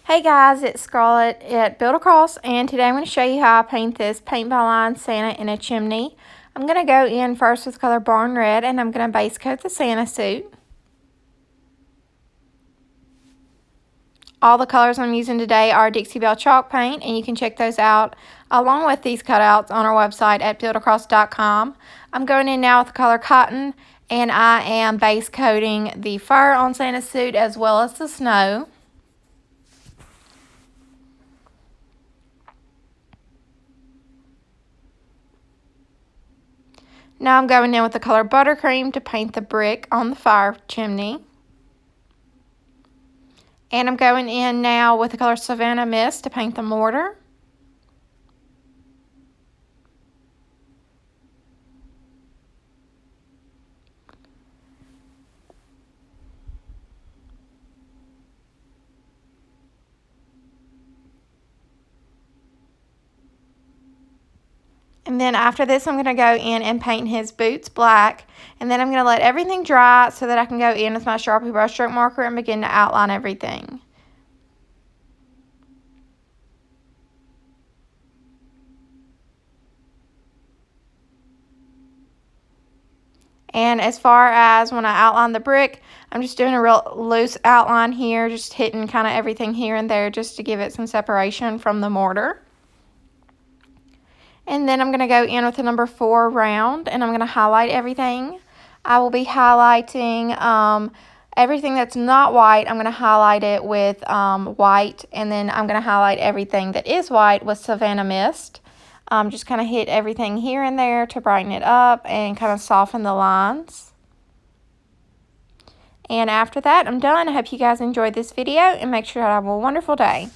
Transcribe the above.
Hey guys, it's Scarlett at Build Across, and today I'm going to show you how I paint this paint by line Santa in a chimney. I'm going to go in first with color Barn Red, and I'm going to base coat the Santa suit. All the colors I'm using today are Dixie Belle chalk paint, and you can check those out along with these cutouts on our website at buildacross.com. I'm going in now with the color Cotton, and I am base coating the fur on Santa's suit as well as the snow. Now I'm going in with the color Buttercream to paint the brick on the fire chimney. And I'm going in now with the color Savannah Mist to paint the mortar. And then after this, I'm going to go in and paint his boots black. And then I'm going to let everything dry so that I can go in with my Sharpie brush stroke marker and begin to outline everything. And as far as when I outline the brick, I'm just doing a real loose outline here, just hitting kind of everything here and there just to give it some separation from the mortar. And then I'm going to go in with the number 4 round, and I'm going to highlight everything. I will be highlighting everything that's not white. I'm going to highlight it with white, and then I'm going to highlight everything that is white with Savannah Mist. Just kind of hit everything here and there to brighten it up and kind of soften the lines. And after that, I'm done. I hope you guys enjoyed this video, and make sure you have a wonderful day.